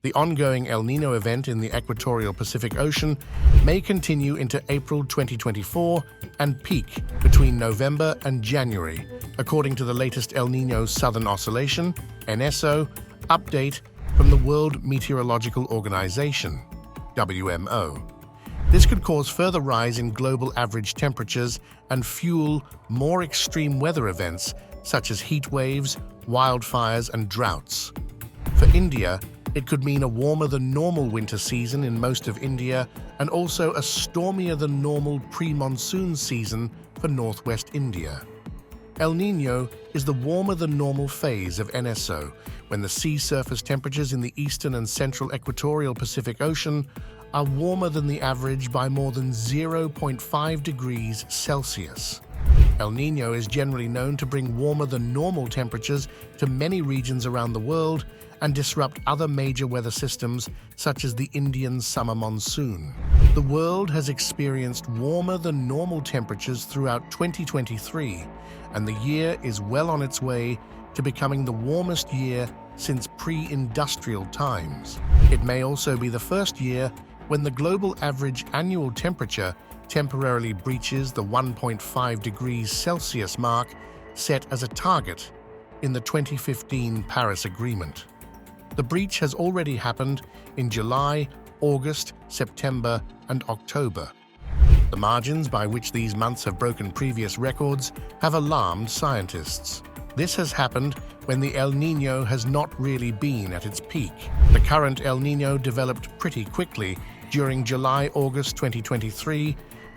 The ongoing El Niño event in the equatorial Pacific Ocean may continue into April 2024 and peak between November and January, according to the latest El Niño Southern Oscillation (NSO) update from the World Meteorological Organization (WMO). This could cause further rise in global average temperatures and fuel more extreme weather events such as heat waves, wildfires, and droughts. For India, it could mean a warmer than normal winter season in most of India and also a stormier than normal pre-monsoon season for northwest India. El Niño is the warmer than normal phase of NSO, when the sea surface temperatures in the eastern and central equatorial Pacific Ocean are warmer than the average by more than 0.5 degrees Celsius. El Niño is generally known to bring warmer than normal temperatures to many regions around the world and disrupt other major weather systems such as the Indian summer monsoon. The world has experienced warmer than normal temperatures throughout 2023, and the year is well on its way to becoming the warmest year since pre-industrial times. It may also be the first year when the global average annual temperature temporarily breaches the 1.5 degrees Celsius mark set as a target in the 2015 Paris Agreement. The breach has already happened in July, August, September, and October. The margins by which these months have broken previous records have alarmed scientists. This has happened when the El Niño has not really been at its peak. The current El Niño developed pretty quickly during July-August 2023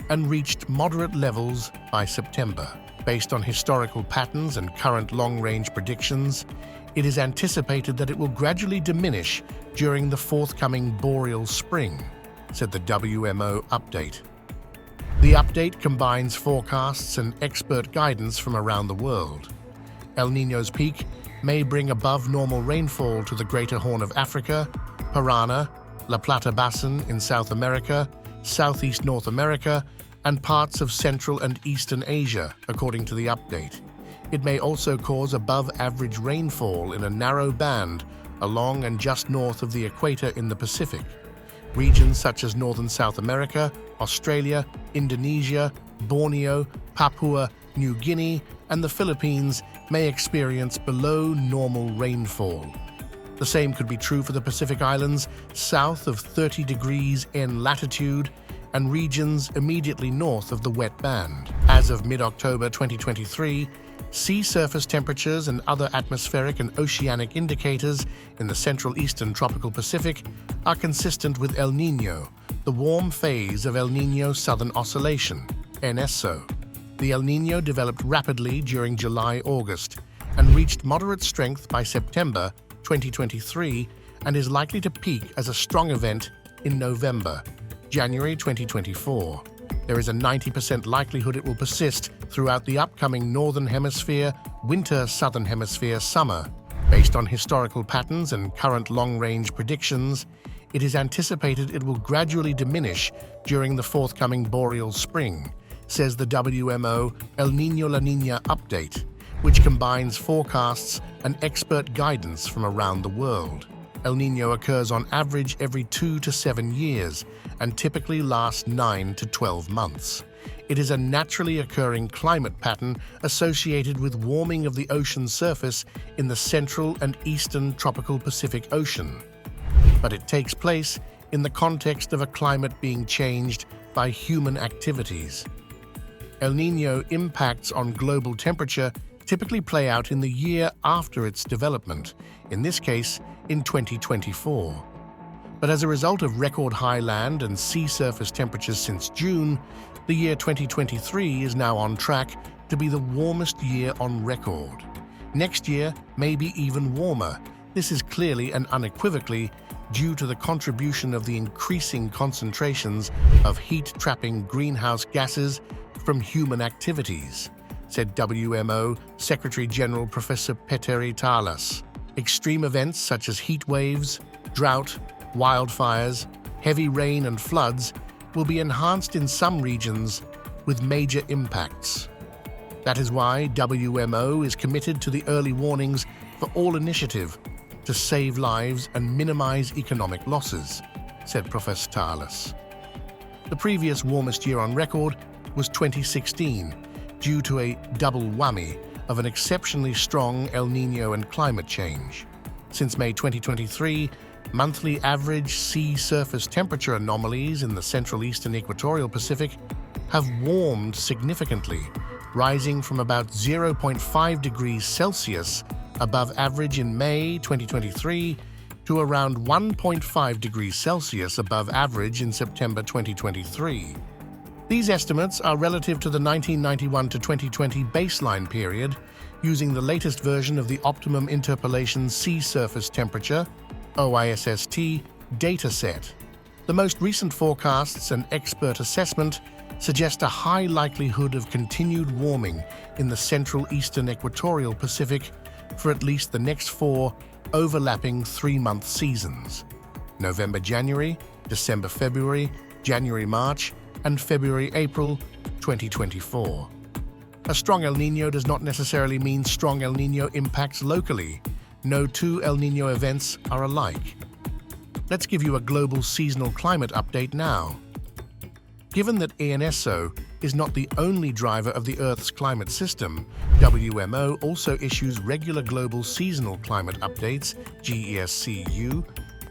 and reached moderate levels by September. Based on historical patterns and current long-range predictions, it is anticipated that it will gradually diminish during the forthcoming boreal spring, said the WMO update. The update combines forecasts and expert guidance from around the world. El Niño's peak may bring above normal rainfall to the Greater Horn of Africa, Parana, La Plata Basin in South America, Southeast North America, and parts of Central and Eastern Asia, according to the update. It may also cause above-average rainfall in a narrow band along and just north of the equator in the Pacific. Regions such as Northern South America, Australia, Indonesia, Borneo, Papua New Guinea, and the Philippines may experience below normal rainfall. The same could be true for the Pacific Islands south of 30 degrees N latitude and regions immediately north of the wet band. As of mid-October 2023, sea surface temperatures and other atmospheric and oceanic indicators in the Central Eastern Tropical Pacific are consistent with El Niño, the warm phase of El Niño Southern Oscillation, NSO. The El Niño developed rapidly during July-August and reached moderate strength by September 2023 and is likely to peak as a strong event in November, January 2024. There is a 90% likelihood it will persist throughout the upcoming Northern Hemisphere, winter Southern Hemisphere summer. Based on historical patterns and current long-range predictions, it is anticipated it will gradually diminish during the forthcoming boreal spring, says the WMO El Niño-La Niña update, which combines forecasts and expert guidance from around the world. El Niño occurs on average every 2 to 7 years and typically lasts 9 to 12 months. It is a naturally occurring climate pattern associated with warming of the ocean surface in the central and eastern tropical Pacific Ocean. But it takes place in the context of a climate being changed by human activities. El Niño impacts on global temperature typically play out in the year after its development, in this case, in 2024. But as a result of record high land and sea surface temperatures since June, the year 2023 is now on track to be the warmest year on record. Next year may be even warmer. This is clearly and unequivocally due to the contribution of the increasing concentrations of heat-trapping greenhouse gases from human activities, said WMO Secretary-General Professor Petteri Taalas. Extreme events such as heat waves, drought, wildfires, heavy rain and floods will be enhanced in some regions with major impacts. That is why WMO is committed to the early warnings for all initiative to save lives and minimize economic losses, said Professor Thales. The previous warmest year on record was 2016, due to a double whammy of an exceptionally strong El Niño and climate change. Since May 2023, monthly average sea surface temperature anomalies in the Central Eastern Equatorial Pacific have warmed significantly, rising from about 0.5 degrees Celsius above average in May 2023 to around 1.5 degrees Celsius above average in September 2023. These estimates are relative to the 1991 to 2020 baseline period, using the latest version of the Optimum Interpolation Sea Surface Temperature (OISST) dataset. The most recent forecasts and expert assessment suggest a high likelihood of continued warming in the Central Eastern Equatorial Pacific for at least the next 4 overlapping 3-month seasons: November-January, December-February, January-March, and February-April 2024. A strong El Niño does not necessarily mean strong El Niño impacts locally. No two El Niño events are alike. Let's give you a global seasonal climate update now. Given that ENSO is not the only driver of the Earth's climate system, WMO also issues regular global seasonal climate updates, GESCU,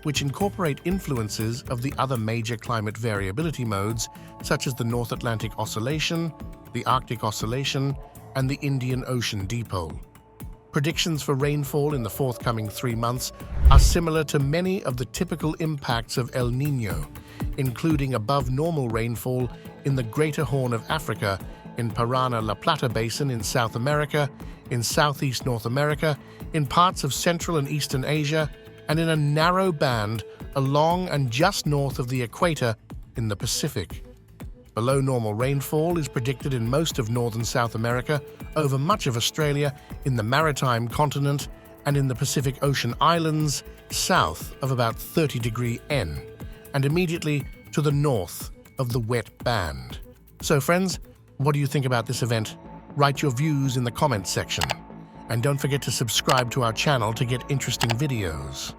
which incorporate influences of the other major climate variability modes, such as the North Atlantic Oscillation, the Arctic Oscillation, and the Indian Ocean Dipole. Predictions for rainfall in the forthcoming 3 months are similar to many of the typical impacts of El Niño, including above-normal rainfall in the Greater Horn of Africa, in Parana-La Plata Basin in South America, in Southeast North America, in parts of Central and Eastern Asia, and in a narrow band along and just north of the equator in the Pacific. Below normal rainfall is predicted in most of northern South America, over much of Australia, in the maritime continent, and in the Pacific Ocean islands, south of about 30° N, and immediately to the north of the wet band. So friends, what do you think about this event? Write your views in the comments section. And don't forget to subscribe to our channel to get interesting videos.